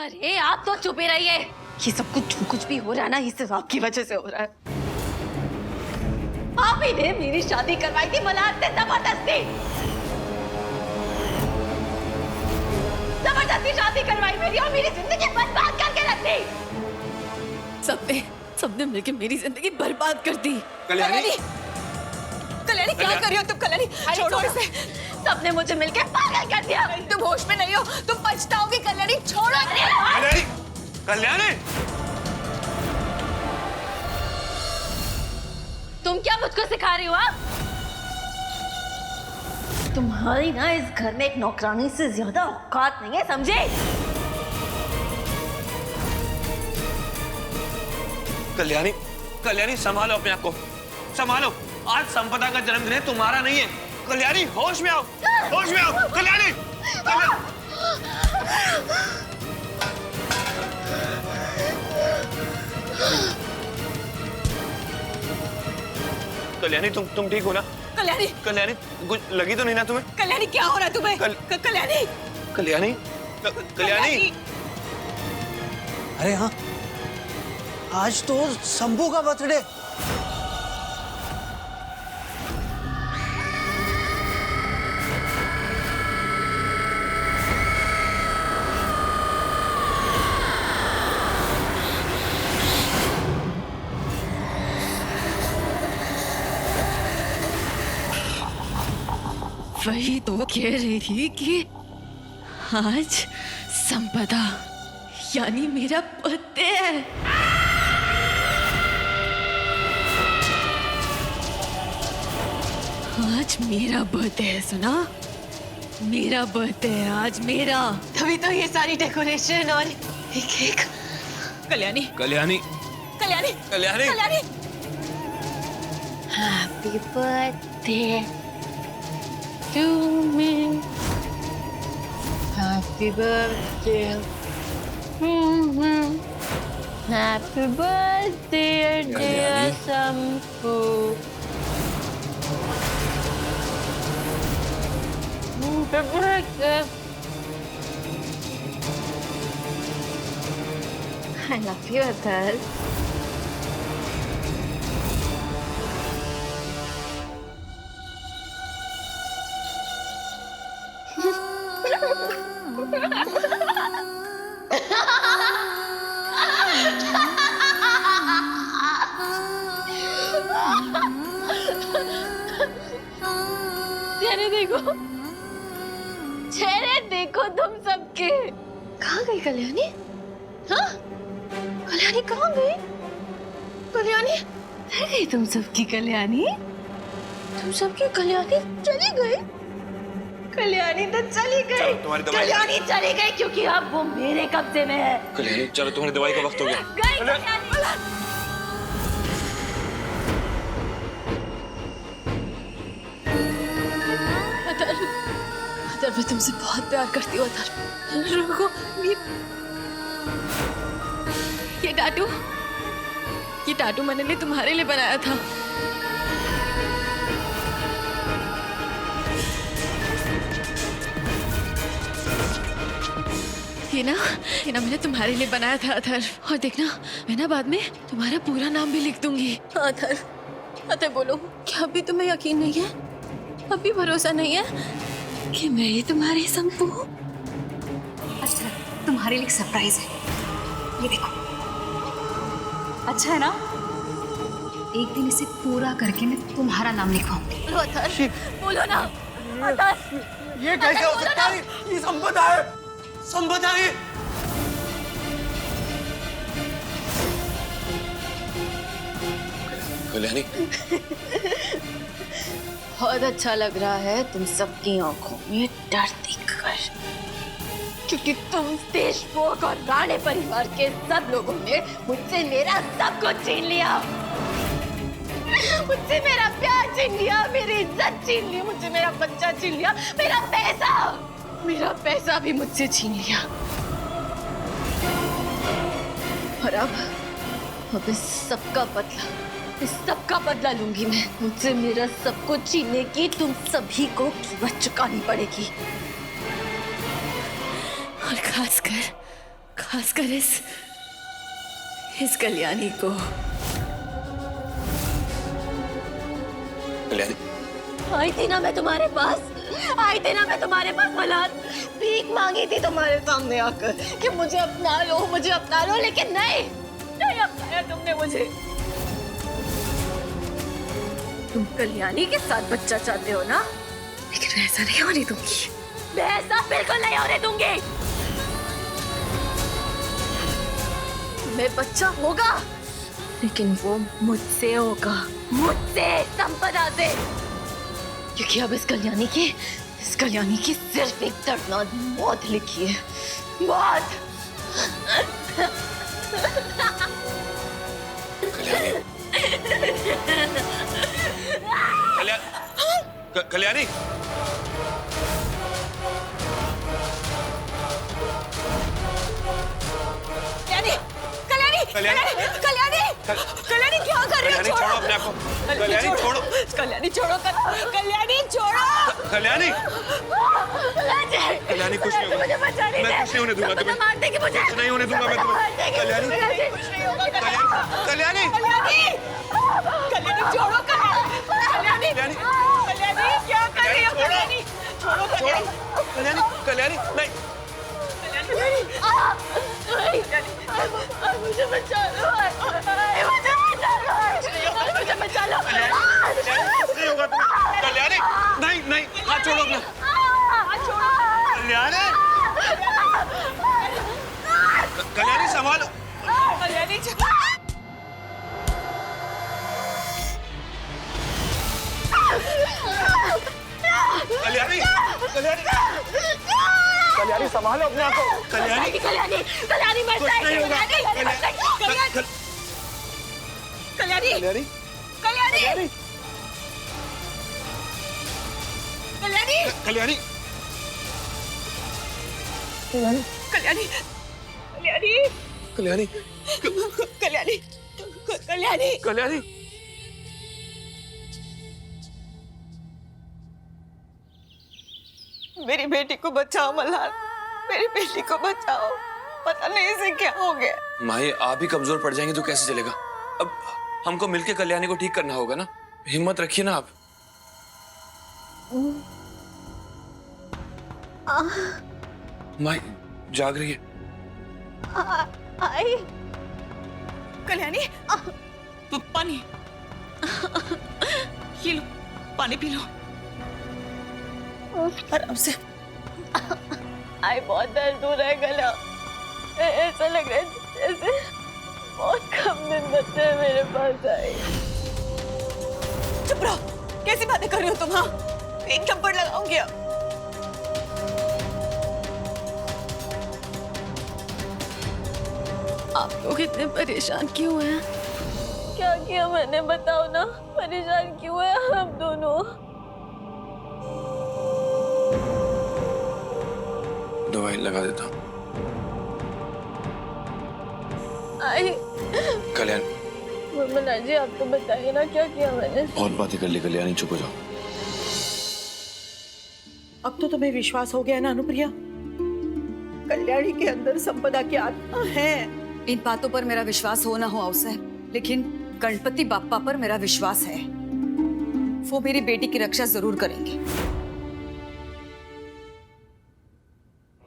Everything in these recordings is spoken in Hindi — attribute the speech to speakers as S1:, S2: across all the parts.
S1: अरे आप तो चुप ही रहिए। ये सब कुछ भी हो रहा है ना, ये सिर्फ आपकी वजह से हो रहा है। आप ही ने मेरी शादी करवाई थी मलाद से जबरदस्ती। जबरदस्ती शादी करवाई मेरी और मेरी जिंदगी बर्बाद करके रख दी। सबने मिलकर मेरी जिंदगी बर्बाद कर दी।
S2: कल्याणी,
S3: कल्याणी क्या कर रही हो तुम? कल्याणी छोड़ो इसे।
S1: सबने मुझे मिलकर पागल कर दिया।
S3: तुम होश में नहीं हो, तुम पछताओगी। कल्याणी छोड़ो।
S2: कल्याणी, कल्याणी,
S1: तुम क्या मुझको सिखा रही हो? आप तुम्हारी ना इस घर में एक नौकरानी से ज्यादा औकात नहीं है, समझे?
S2: कल्याणी, कल्याणी संभालो अपने आप को, संभालो। आज संपदा का जन्मदिन है, तुम्हारा नहीं है। कल्याणी होश में आओ, होश में आओ। कल्याणी, कल्याणी तुम ठीक हो ना?
S3: कल्याणी,
S2: कल्याणी कुछ लगी तो नहीं ना तुम्हें?
S3: कल्याणी क्या हो रहा है तुम्हें? कल्याणी,
S2: कल्याणी, कल्याणी।
S4: अरे हाँ, आज तो शंभू का बर्थडे।
S1: वही तो कह रही थी कि आज संपदा यानी मेरा बर्थडे है। आज मेरा बर्थडे है, सुना? मेरा बर्थडे है आज, मेरा। तभी तो ये सारी डेकोरेशन और ये cake.
S3: Kalyani,
S2: Kalyani,
S3: Kalyani,
S2: Kalyani,
S3: Kalyani.
S1: Happy birthday to me. Happy birthday. Happy birthday, dear Shambhu. Happy birthday. I love you, Adar. चेहरे देखो तुम सबके। कहाँ गई कल्याणी? हाँ, कल्याणी कहाँ गई? कल्याणी रह गई तुम सबकी कल्याणी। तुम सबकी कल्याणी चली गई। कल्याणी तो चली गई। कल्याणी चली गई क्योंकि अब वो मेरे कब्जे में है।
S2: कल्याणी चलो, तुम्हारी दवाई का वक्त हो गया।
S1: गई कल्याणी। अदर, मैं तुमसे बहुत प्यार करती हूँ अदर। रुको, ये टाटू मैंने तुम्हारे लिए बनाया था। ये ना मैंने तुम्हारे लिए बनाया था अदर। और देखना, मैं ना बाद में तुम्हारा पूरा नाम भी लिख दूंगी। अदर बोलो, क्या अभी तुम्हें यकीन नहीं है? अभी भरोसा नहीं है कि मैं ही तुम्हारी शंभू हूँ?
S3: अच्छा, तुम्हारे लिए एक सरप्राइज है, ये देखो। अच्छा है ना? एक दिन इसे पूरा करके मैं तुम्हारा नाम लिखवाऊंगी।
S1: बोलो ना अदर।
S4: ये कैसे हो सकता है? ये संपदा है, संपदा है।
S2: कल्याणी,
S1: बहुत अच्छा लग रहा है तुम सबकी आंखों में डर देखकर, क्योंकि तुम देशमुख और राणे परिवार के सब लोगों ने मुझसे मेरा सब कुछ छीन लिया। मुझसे मेरा प्यार छीन लिया, मेरी इज्जत छीन ली, मुझसे मेरा बच्चा छीन लिया, मेरा पैसा भी मुझसे छीन लिया। और अब इस सबका बदला लूंगी मैं। मुझसे मेरा सब कुछ छीनने की तुम सभी को कीमत चुकानी पड़ेगी। और खासकर इस कल्याणी को।
S2: कल्याणी,
S1: आई थी ना मैं तुम्हारे पास, आई थी ना मैं तुम्हारे पास मलाद, भीख मांगी थी तुम्हारे सामने आकर कि मुझे अपना लो, लेकिन नहीं अपनाया तुमने मुझे। तुम कल्याणी के साथ बच्चा चाहते हो ना, लेकिन मैं ऐसा नहीं होने दूंगी, मैं ऐसा बिल्कुल नहीं होने दूंगी। मैं बच्चा होगा, लेकिन वो मुझसे होगा, मुझसे, संपदा से। क्योंकि अब इस कल्याणी की सिर्फ एक दर्दनाक मौत लिखी है, मौत।
S2: कल्याणी,
S1: कल्याणी क्या कर रही हो?
S2: छोड़ो अपने आप को। कल्याणी छोड़ो।
S1: कल्याणी छोड़ो, कल्याणी छोड़ो।
S2: कल्याणी कुछ नहीं होगा,
S1: मुझे बचा नहीं,
S2: मैं कुछ नहीं होने दूंगा तुम्हें,
S1: मार देगी मुझे,
S2: कुछ नहीं होने दूंगा मैं तुम्हें। कल्याणी, कल्याणी,
S1: कल्याणी छोड़ो, कल्याणी क्या कर रही हो? कल्याणी छोड़ो,
S2: कल्याणी, नहीं,
S1: मुझे बचा लो, मुझे बचा लो।
S2: नहीं होगा तुम्हें। कल्याणी, नहीं, हाथ छोड़ो अपना। कल्याणी, कल्याणी संभालो।
S1: कल्याणी
S2: कल्याणी, कल्याणी संभालो अपने आप को। कल्याणी
S1: मर जाएगी, कल्याणी
S2: कल्याणी, कल्याणी, कल्याणी,
S5: मेरी बेटी को बचाओ मल्हार, मेरी बेटी को बचाओ, पता नहीं इसे क्या हो गया।
S2: माही, आप ही कमजोर पड़ जाएंगे तो कैसे चलेगा? अब हमको मिलके कल्याणी को ठीक करना होगा ना। हिम्मत रखिए ना आप। माही जाग रही है।
S1: आई
S5: कल्याणी, पानी, ये लो, पानी पी लो आराम से।
S1: आई बहुत दर्द हो रहा है गला, ऐसा लग रहा है जैसे बहुत कम दिन बचे मेरे पास। आई
S5: चुप रहो, कैसी बातें कर रही हो तुम? हाँ, एक थप्पड़ लगाऊंगी अब।
S1: आप लोग इतने परेशान क्यों हैं? क्या किया मैंने, बताओ ना, परेशान क्यों हैं हम दोनों?
S2: दवाई लगा देता हूँ।
S1: आई
S2: कल्याणी,
S1: मल्हार जी आप तो बताइए ना क्या किया मैंने?
S2: बहुत बातें कर ली कल्याणी, चुप हो जाओ।
S5: अब तो तुम्हें विश्वास हो गया ना अनुप्रिया, कल्याणी के अंदर संपदा की आत्मा है।
S6: इन बातों पर मेरा विश्वास हो ना हो अवसर, लेकिन गणपति बाप्पा पर मेरा विश्वास है। वो मेरी बेटी की रक्षा जरूर करेंगे।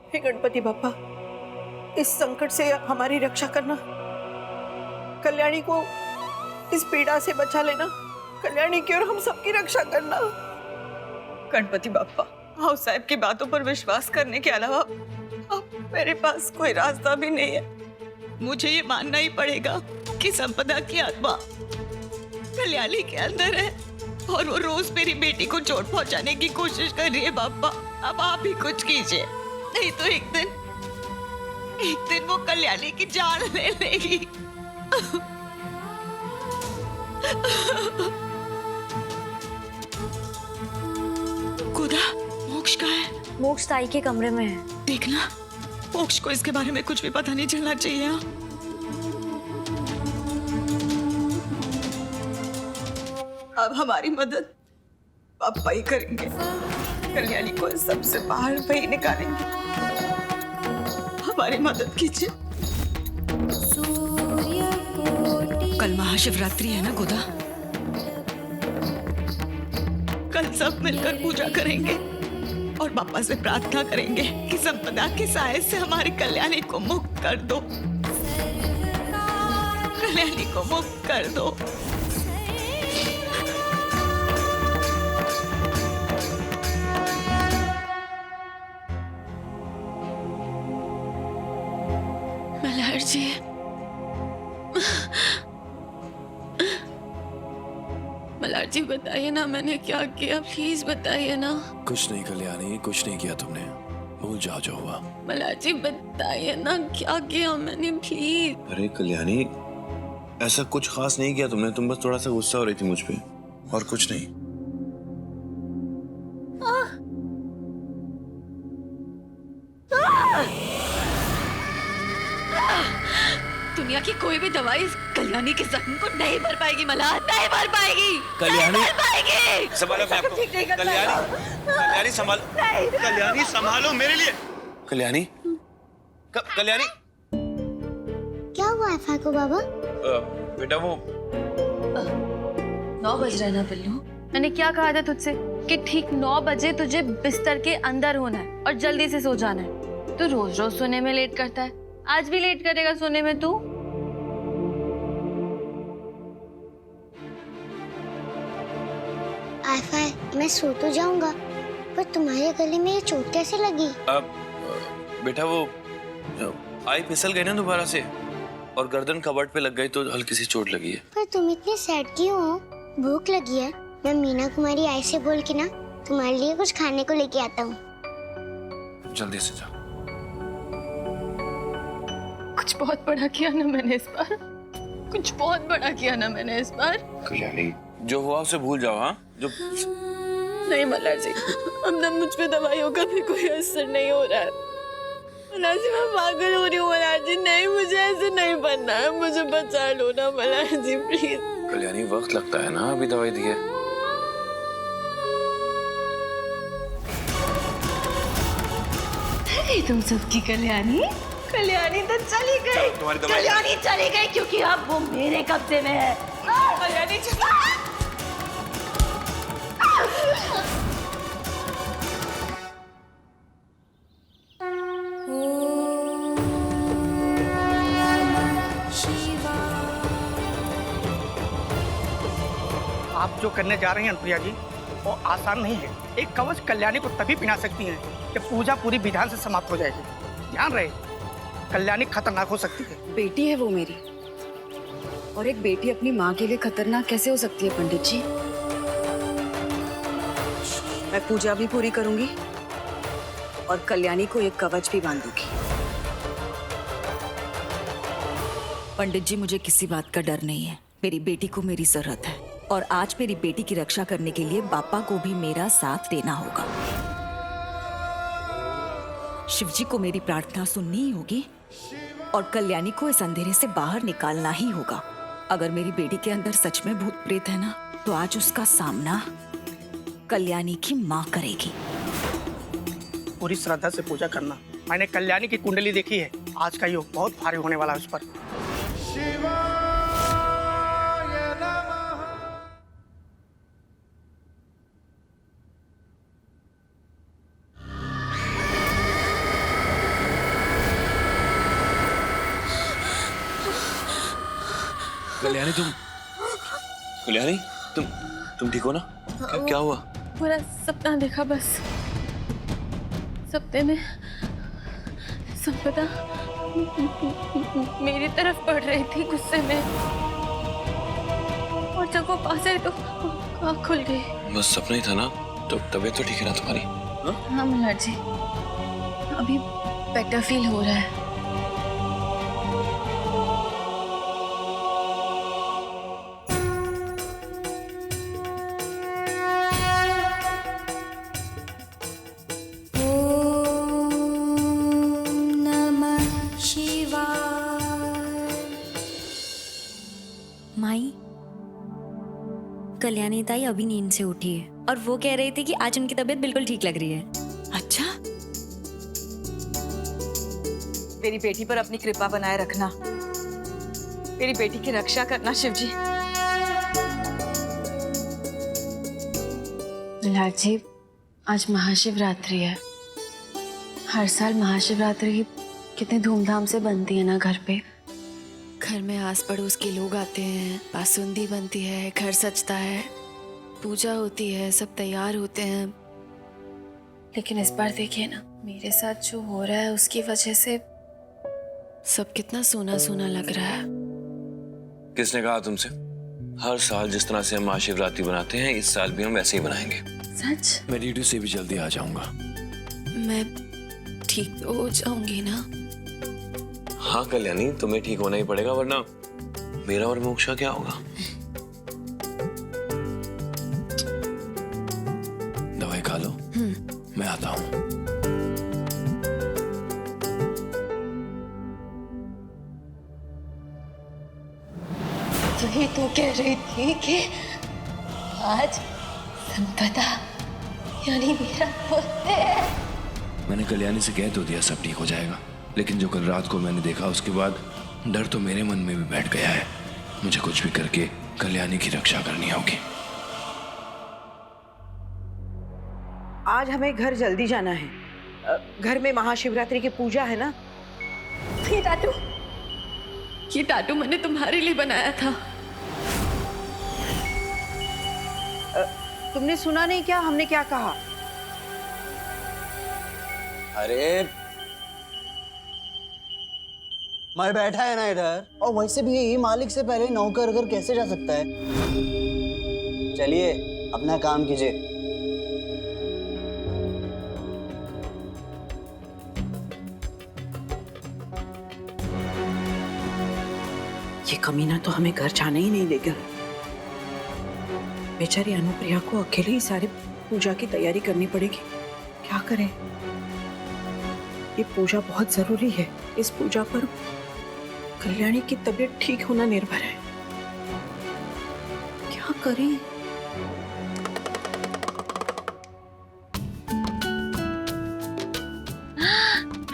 S5: हे गणपति बाप्पा, इस संकट से हमारी रक्षा करना, कल्याणी को इस पीड़ा से बचा लेना, कल्याणी की और हम सबकी रक्षा करना। गणपति बाप्पा, हाउ साहब की बातों पर विश्वास करने के अलावा अब मेरे पास कोई रास्ता भी नहीं है। मुझे ये मानना ही पड़ेगा कि संपदा की आत्मा कल्याणी के अंदर है और वो रोज मेरी बेटी को चोट पहुंचाने की कोशिश कर रही है। बाप्पा, अब आप ही कुछ कीजिए, नहीं तो एक दिन वो कल्याणी की जान ले लेगी। खुदा, मोक्ष कहाँ है?
S3: मोक्ष ताई के कमरे में है।
S5: देखना, मोक्ष को इसके बारे में कुछ भी पता नहीं चलना चाहिए। अब हमारी मदद पापा ही करेंगे, कल्याणी को इस सबसे बाहर वही निकालेंगे। हमारी मदद कीजिए।
S6: कल महाशिवरात्रि है ना गोदा?
S5: कल सब मिलकर पूजा करेंगे और बापा से प्रार्थना करेंगे कि संपदा के साए से हमारी कल्याणी को मुक्त कर दो। कल्याणी को मुक्त कर दो।
S1: मल्हार जी, मल्हार जी बताइए ना मैंने क्या किया, प्लीज बताइए ना।
S7: कुछ नहीं कल्याणी, कुछ नहीं किया तुमने, भूल जाओ जो हुआ।
S1: मल्हार जी बताइए ना क्या किया मैंने, प्लीज।
S2: अरे कल्याणी, ऐसा कुछ खास नहीं किया तुमने, तुम बस थोड़ा सा गुस्सा हो रही थी मुझ पे, और कुछ नहीं।
S1: दुनिया की कोई भी दवाई इस कल्याणी के जख्म को नहीं भर पाएगी मल्हार, नहीं भर पाएगी।
S2: कल्याणी,
S1: नहीं भर पाएगी।
S2: संभालो अपने आप को। कल्याणी, कल्याणी संभालो, कल्याणी संभालो मेरे लिए। कल्याणी, कल्याणी।
S8: क्या हुआ है फाको बाबा?
S2: बेटा वो
S1: 9 बज रहे ना बिल्लू। मैंने क्या कहा था तुझसे कि ठीक 9 बजे तुझे बिस्तर के अंदर होना है और जल्दी से सो जाना है। तू रोज रोज सोने में लेट करता है, आज भी लेट करेगा सोने में तू।
S8: आईफाई, मैं सो तो जाऊंगा, पर तुम्हारे गले में ये चोट कैसे लगी?
S2: बेटा वो आई फिसल गई ना दोबारा से, और गर्दन कबर्ड पे लग गई तो हल्की सी चोट लगी है।
S8: पर तुम इतने सैड क्यों हो? भूख लगी है, मैं मीना कुमारी आई से बोल के ना तुम्हारे लिए कुछ खाने को लेके आता हूँ।
S2: जल्दी से जा।
S1: कुछ बहुत बड़ा किया ना मैंने इस बार, कुछ बहुत बड़ा किया ना मैंने इस बार।
S2: कल्याणी, जो हुआ उसे भूल जाओ। हाँ, जो
S1: नहीं मल्हार जी, अब ना मुझ पे दवाइयों का भी कोई असर नहीं हो रहा है। मल्हार जी मैं पागल हो रही हूँ। मल्हार जी नहीं, मुझे ऐसे नहीं बनना है, मुझे बचा लो ना मल्हार जी प्लीज।
S2: कल्याणी, वक्त लगता है ना, अभी दवाई दी है।
S1: गई तुम सबकी कल्याणी, कल्याणी तो चली गई।
S2: तुम्हारी दवाई।
S1: कल्याणी चली गई क्योंकि अब वो मेरे कब्जे में है। कल्याणी
S4: आप जो करने जा रही हैं अनुप्रिया जी, वो आसान नहीं है। एक कवच कल्याणी को तभी पिला सकती हैं जब पूजा पूरी विधान से समाप्त हो जाएगी। ध्यान रहे, कल्याणी खतरनाक हो सकती है।
S6: बेटी है वो मेरी, और एक बेटी अपनी माँ के लिए खतरनाक कैसे हो सकती है पंडित जी? मैं पूजा भी पूरी करूंगी और कल्याणी को एक कवच भी बांधूंगी। पंडित जी, मुझे किसी बात का डर नहीं है। मेरी बेटी को मेरी जरूरत है, और आज मेरी बेटी की रक्षा करने के लिए बापा को भी मेरा साथ देना होगा। शिवजी को मेरी प्रार्थना सुननी ही होगी और कल्याणी को इस अंधेरे से बाहर निकालना ही होगा। अगर मेरी बेटी के अंदर सच में भूत प्रेत है ना, तो आज उसका सामना कल्याणी की माँ करेगी।
S4: पूरी श्रद्धा से पूजा करना। मैंने कल्याणी की कुंडली देखी है, आज का योग बहुत भारी होने वाला है उस पर।
S2: कल्याणी, कल्याणी, तुम ठीक हो ना? क्या हुआ?
S1: पूरा सपना देखा बस। सपने में संपदा मेरी तरफ बढ़ रही थी गुस्से में, और जब वो पास आई तो आँख खुल गई।
S2: बस सपना ही था ना? तो तबीयत तो ठीक है ना तुम्हारी?
S1: हाँ मल्हार जी, अभी बेटर फील हो रहा है।
S9: माई, कल्याणी ताई अभी नींद से उठी है और वो कह रही थी कि आज उनकी तबीयत बिल्कुल ठीक लग रही है।
S6: अच्छा, मेरी बेटी पर अपनी कृपा बनाए रखना, मेरी बेटी की रक्षा करना शिवजी।
S1: लाड जी, आज महाशिवरात्रि है। हर साल महाशिवरात्रि कितने धूमधाम से बनती है ना घर पे। घर में आस पड़ोस के लोग आते हैं, बासुंदी बनती है, घर सजता है, पूजा होती है, सब तैयार होते हैं। लेकिन इस बार देखिए ना, मेरे साथ जो हो रहा है उसकी वजह से सब कितना सोना सोना लग रहा है।
S2: किसने कहा तुमसे? हर साल जिस तरह से हम महाशिवरात्रि बनाते हैं, इस साल भी हम वैसे ही बनाएंगे।
S1: सच?
S7: मैं ड्यूटी से भी जल्दी आ जाऊंगा।
S1: मैं ठीक तो हो जाऊंगी ना?
S2: हाँ कल्याणी, तुम्हें ठीक होना ही पड़ेगा, वरना मेरा और मोक्षा क्या होगा?
S7: दवाई खा लो, मैं आता हूँ।
S1: वही तो कह रही थी कि आज संपदा यानी मेरा पुत्र है।
S7: मैंने कल्याणी से कह तो दिया सब ठीक हो जाएगा, लेकिन जो कल रात को मैंने देखा उसके बाद डर तो मेरे मन में भी बैठ गया है। मुझे कुछ भी करके कल्याणी की रक्षा करनी होगी।
S5: आज हमें घर जल्दी जाना है। घर में महाशिवरात्रि की पूजा है ना।
S1: ये टाटू मैंने तुम्हारे लिए बनाया था।
S5: तुमने सुना नहीं क्या हमने क्या कहा?
S10: अरे मैं बैठा है ना इधर, और वैसे भी मालिक से पहले नौकर घर कैसे जा सकता है? चलिए अपना काम कीजिए।
S5: ये कमीना तो हमें घर जाने ही नहीं देगा। बेचारी अनुप्रिया को अकेले ही सारी पूजा की तैयारी करनी पड़ेगी। क्या करें? ये पूजा बहुत जरूरी है। इस पूजा पर कल्याणी की तबीयत ठीक होना निर्भर है। क्या करें?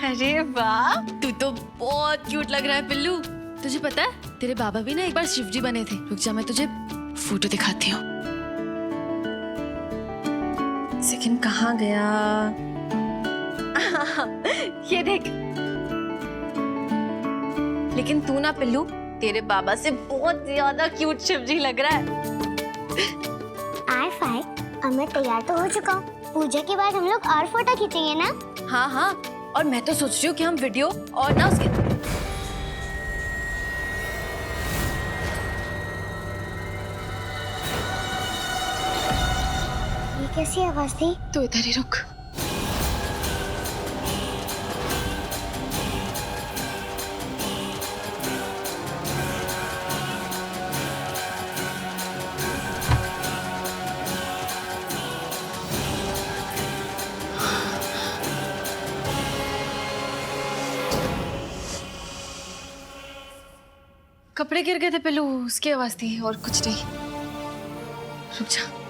S1: अरे वाह, तू तो बहुत क्यूट लग रहा है पिल्लू। तुझे पता है तेरे बाबा भी ना एक बार शिवजी बने थे। रुक जा, मैं तुझे फोटो दिखाती हूँ। लेकिन कहाँ गया? ये देख। लेकिन तू ना पिल्लू, तेरे बाबा से बहुत ज्यादा क्यूट शिवजी लग रहा है।
S8: अब मैं तैयार तो हो चुका हूँ। पूजा के बाद हम लोग और फोटो खींचेंगे ना?
S1: हाँ हाँ, और मैं तो सोच रही हूँ कि हम वीडियो और ना उसके।
S8: ये कैसी आवाज थी?
S1: तो इधर ही रुक। कपड़े गिर गए थे पिल्लू, उसकी आवाज थी और कुछ नहीं। रुक जा।